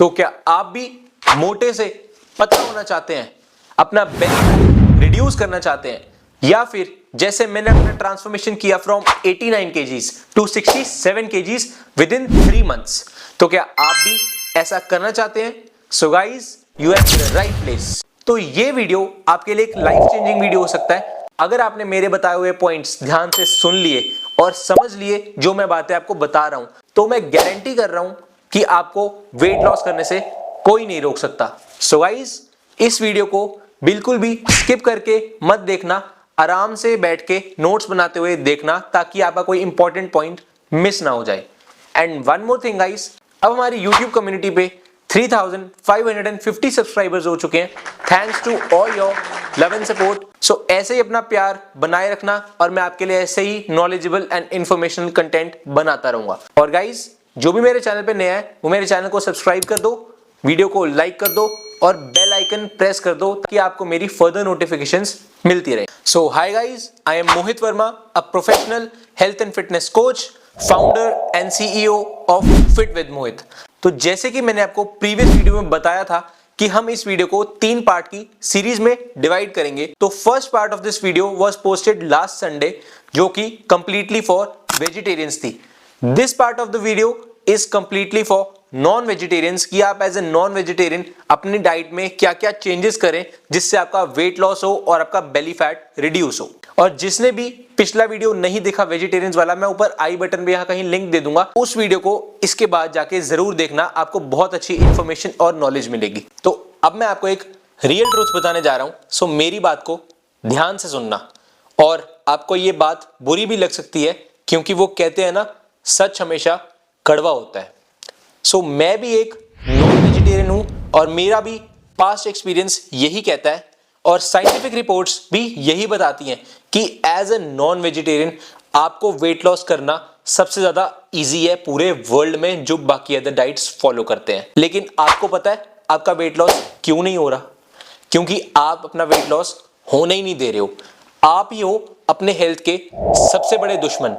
तो क्या आप भी मोटे से पतला होना चाहते हैं, अपना बेली रिड्यूस करना चाहते हैं, या फिर जैसे मैंने अपना ट्रांसफॉर्मेशन किया from 89 kgs to 67 kgs within 3 months, तो क्या आप भी ऐसा करना चाहते हैं? So guys, you are in the right place. तो ये वीडियो आपके लिए एक लाइफ चेंजिंग वीडियो हो सकता है अगर आपने मेरे बताए हुए पॉइंट्स ध्यान से सुन लिए और समझ लिए जो मैं बातें आपको बता रहा हूं, तो मैं गारंटी कर रहा हूं कि आपको वेट लॉस करने से कोई नहीं रोक सकता। सो गाइस, इस वीडियो को बिल्कुल भी स्किप करके मत देखना, आराम से बैठ के नोट्स बनाते हुए देखना ताकि आपका कोई इंपॉर्टेंट पॉइंट मिस ना हो जाए। And one more thing guys, अब हमारी YouTube कम्युनिटी पे 3550 सब्सक्राइबर्स हो चुके हैं, thanks to all your love and support. So ऐसे ही अपना प्यार बनाए रखना और मैं आपके लिए ऐसे ही नॉलेजेबल एंड इंफॉर्मेशनल कंटेंट बनाता रहूंगा। और गाइस, जो भी मेरे चैनल पे नया है वो मेरे चैनल को सब्सक्राइब कर दो, वीडियो को लाइक कर दो और बेल आइकन प्रेस कर दो ताकि आपको मेरी फर्दर नोटिफिकेशंस मिलती रहे। So hi guys, I am Mohit Verma, a professional health and fitness coach, founder and CEO of fit with Mohit. तो जैसे कि मैंने आपको प्रीवियस वीडियो में बताया था कि हम इस वीडियो को 3 पार्ट की सीरीज में डिवाइड करेंगे। तो first part of this video was posted last Sunday, जो कि कंप्लीटली फॉर वेजिटेरियंस थी। This part of the video is completely for non vegetarians, कि आप एज ए नॉन वेजिटेरियन अपनी डाइट में क्या क्या चेंजेस करें जिससे आपका वेट लॉस हो और आपका बेली फैट रिड्यूस हो। और जिसने भी पिछला वीडियो नहीं देखा वेजिटेरियंस वाला, मैं ऊपर आई बटन पे यहाँ कहीं लिंक दे दूंगा, उस वीडियो को इसके बाद जाके जरूर देखना, आपको बहुत अच्छी इंफॉर्मेशन और नॉलेज मिलेगी। तो अब मैं आपको एक रियल ट्रूथ बताने जा रहा हूं, सो मेरी बात को ध्यान से सुनना। और आपको ये बात बुरी भी लग सकती है क्योंकि वो कहते हैं ना, सच हमेशा कड़वा होता है। सो मैं भी एक नॉन वेजिटेरियन हूं और मेरा भी पास्ट एक्सपीरियंस यही कहता है और साइंटिफिक रिपोर्ट्स भी यही बताती हैं कि एज ए नॉन वेजिटेरियन आपको वेट लॉस करना सबसे ज्यादा इजी है पूरे वर्ल्ड में जो बाकी अदर डाइट्स फॉलो करते हैं। लेकिन आपको पता है आपका वेट लॉस क्यों नहीं हो रहा? क्योंकि आप अपना वेट लॉस होने ही नहीं दे रहे हो। आप ही हो अपने हेल्थ के सबसे बड़े दुश्मन।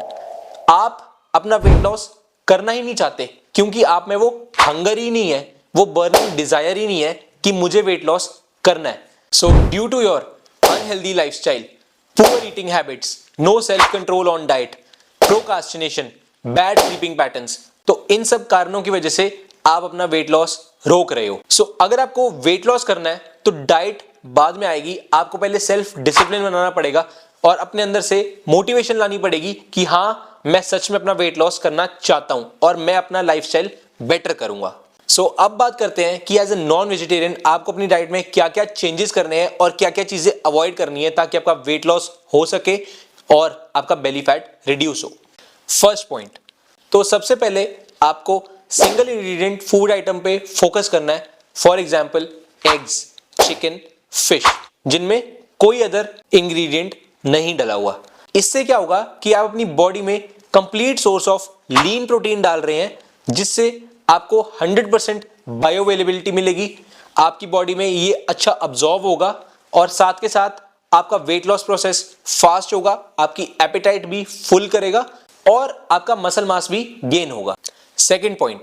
आप अपना वेट लॉस करना ही नहीं चाहते क्योंकि आप में वो हंगर ही नहीं है, वो बर्निंग डिजायर ही नहीं है कि मुझे वेट लॉस करना है। So due to your unhealthy lifestyle, poor eating habits, no self control on diet, procrastination, bad sleeping patterns, तो इन सब कारणों की वजह से आप अपना वेट लॉस रोक रहे हो। सो अगर आपको वेट लॉस करना है तो डाइट बाद में आएगी, आपको पहले सेल्फ डिसिप्लिन बनाना पड़ेगा और अपने अंदर से मोटिवेशन लानी पड़ेगी कि हाँ, मैं सच में अपना वेट लॉस करना चाहता हूं और मैं अपना लाइफस्टाइल बेटर करूंगा। सो अब बात करते हैं कि एज ए नॉन वेजिटेरियन आपको अपनी डाइट में क्या क्या चेंजेस करने हैं और क्या क्या चीजें अवॉइड करनी है ताकि आपका वेट लॉस हो सके और आपका बेली फैट रिड्यूस हो। फर्स्ट पॉइंट, तो सबसे पहले आपको सिंगल इंग्रेडिएंट फूड आइटम पे फोकस करना है। For example eggs, chicken, fish, जिनमें कोई अदर इंग्रेडिएंट नहीं डला हुआ। इससे क्या होगा कि आप अपनी बॉडी में complete source of lean protein डाल रहे हैं, जिससे आपको 100% बायो अवेलेबिलिटी मिलेगी, आपकी बॉडी में ये अच्छा अब्जॉर्ब होगा और साथ के साथ आपका वेट लॉस प्रोसेस फास्ट होगा, आपकी एपेटाइट भी फुल करेगा और आपका मसल मास भी गेन होगा। सेकेंड पॉइंट,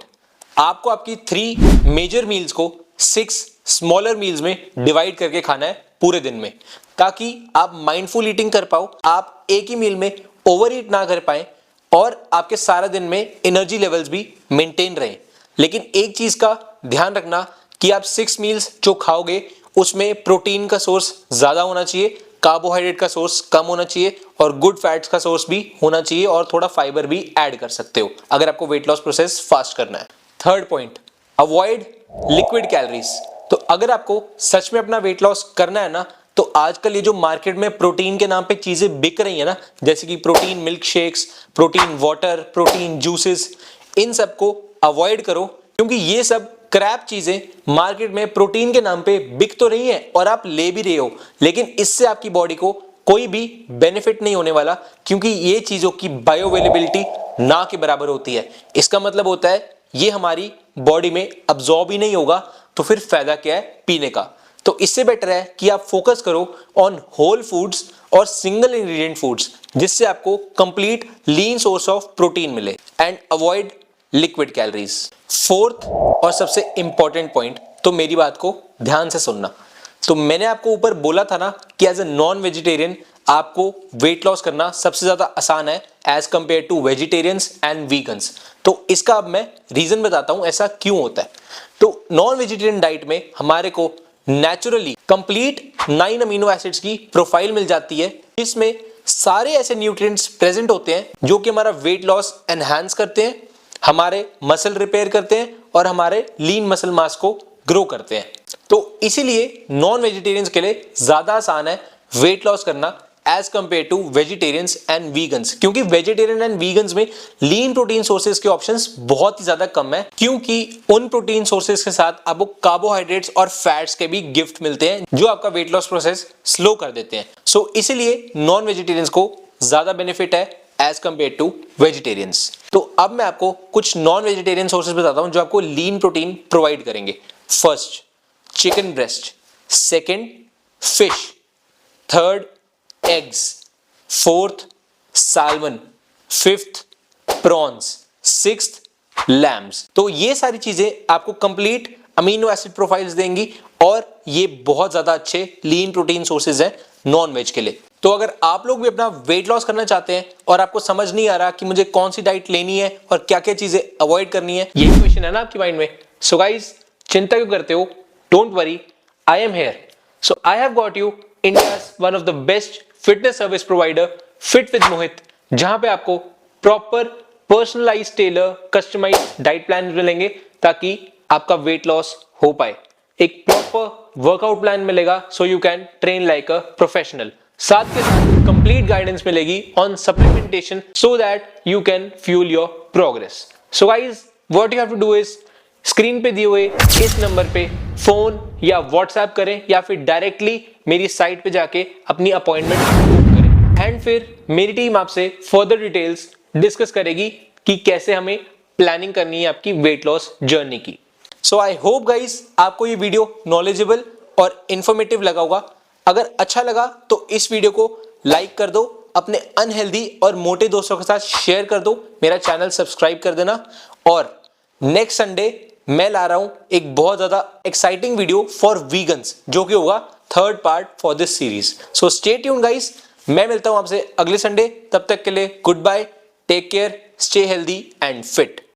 आपको आपकी 3 मेजर मील्स को 6 स्मॉलर मील्स में डिवाइड करके खाना है पूरे दिन में, ताकि आप माइंडफुल ईटिंग कर पाओ, आप एक ही मील में ओवर ईट ना कर पाए और आपके सारा दिन में एनर्जी लेवल्स भी मेंटेन रहें। लेकिन एक चीज का ध्यान रखना कि आप 6 मील्स जो खाओगे उसमें प्रोटीन का सोर्स ज्यादा होना चाहिए, कार्बोहाइड्रेट का सोर्स कम होना चाहिए और गुड फैट्स का सोर्स भी होना चाहिए और थोड़ा फाइबर भी ऐड कर सकते हो अगर आपको वेट लॉस प्रोसेस फास्ट करना है। Third point, avoid liquid calories. तो अगर आपको सच में अपना वेट लॉस करना है ना, तो आजकल ये जो मार्केट में प्रोटीन के नाम पे चीजें बिक रही है ना, जैसे कि protein milk shakes, protein water, protein juices, इन सबको अवॉइड करो क्योंकि ये सब क्रैप चीजें मार्केट में प्रोटीन के नाम पे बिक तो रही हैं और आप ले भी रहे हो, लेकिन इससे आपकी बॉडी को कोई भी बेनिफिट नहीं होने वाला क्योंकि ये चीजों की बायो अवेलेबिलिटी ना के बराबर होती है। इसका मतलब होता है ये हमारी बॉडी में अब्सॉर्ब ही नहीं होगा, तो फिर फायदा क्या है पीने का। तो इससे बेटर है कि आप फोकस करो ऑन होल फूड्स और सिंगल इंग्रेडिएंट फूड्स, जिससे आपको complete lean source of protein मिले। And avoid liquid calories. Fourth और सबसे इंपॉर्टेंट पॉइंट, तो मेरी बात को ध्यान से सुनना। तो मैंने आपको ऊपर बोला था ना कि एज ए नॉन वेजिटेरियन आपको वेट लॉस करना सबसे ज्यादा आसान है as compare to vegetarians and vegans. तो इसका अब मैं रीजन बताता हूं ऐसा क्यों होता है। तो नॉन वेजिटेरियन डाइट में हमारे को नेचुरली कंप्लीट 9 अमीनो एसिड्स की प्रोफाइल मिल जाती है, जिसमें सारे ऐसे न्यूट्रिएंट्स प्रेजेंट होते हैं जो कि हमारा वेट लॉस एनहांस करते हैं, हमारे मसल रिपेयर करते हैं और हमारे लीन मसल मास को ग्रो करते हैं। तो इसीलिए नॉन वेजिटेरियंस के लिए ज्यादा आसान है वेट लॉस करना as compare to vegetarians and vegans, क्योंकि वेजिटेरियन एंड वीगन्स में लीन प्रोटीन सोर्सेज के ऑप्शंस बहुत ही ज्यादा कम है, क्योंकि उन प्रोटीन सोर्सेज के साथ आपको कार्बोहाइड्रेट्स और फैट्स के भी गिफ्ट मिलते हैं जो आपका वेट लॉस प्रोसेस स्लो कर देते हैं। सो इसीलिए नॉन वेजिटेरियंस को ज्यादा बेनिफिट है एज कंपेयर टू वेजिटेरियंस। तो अब मैं आपको कुछ नॉन वेजिटेरियन सोर्सेज बताता हूं जो आपको लीन प्रोटीन प्रोवाइड करेंगे। First, chicken breast. Second, fish. Third, eggs. Fourth, salmon. Fifth, prawns. Sixth, lambs. तो ये सारी चीजें आपको कंप्लीट अमीनो एसिड प्रोफाइल्स देंगी और ये बहुत ज्यादा अच्छे लीन प्रोटीन सोर्सेज हैं नॉन वेज के लिए। तो अगर आप लोग भी अपना वेट लॉस करना चाहते हैं और आपको समझ नहीं आ रहा कि मुझे कौन सी डाइट लेनी है और क्या क्या चीजें अवॉइड करनी है, यही क्वेश्चन है ना आपकी माइंड में। सो गाइस, चिंता क्यों करते हो? Don't worry, I am here. So I have got you India's one of the best fitness service provider, fit with Mohit, जहां पे आपको proper personalised tailor customised diet plan मिलेंगे ताकि आपका वेट लॉस हो पाए। एक प्रॉपर वर्कआउट प्लान मिलेगा so you can train like a professional. साथ के साथ कंप्लीट गाइडेंस मिलेगी on supplementation so that you can fuel your progress. So guys, what you have to do is screen पे दिए हुए इस नंबर पे फोन या व्हाट्सएप करें या फिर डायरेक्टली मेरी साइट पे जाके अपनी अपॉइंटमेंट बुक करें एंड फिर मेरी टीम आपसे फर्दर डिटेल्स डिस्कस करेगी कि कैसे हमें प्लानिंग करनी है आपकी वेट लॉस जर्नी की। सो आई होप गाइस आपको ये वीडियो नॉलेजेबल और इंफॉर्मेटिव लगा होगा। अगर अच्छा लगा तो इस वीडियो को लाइक कर दो, अपने अनहेल्दी और मोटे दोस्तों के साथ शेयर कर दो, मेरा चैनल सब्सक्राइब कर देना। और नेक्स्ट संडे मैं ला रहा हूं एक बहुत ज्यादा एक्साइटिंग वीडियो फॉर वीगन्स, जो कि होगा third part for this series. So stay tuned guys, मैं मिलता हूं आपसे अगले संडे। तब तक के लिए goodbye, take care, stay healthy and fit.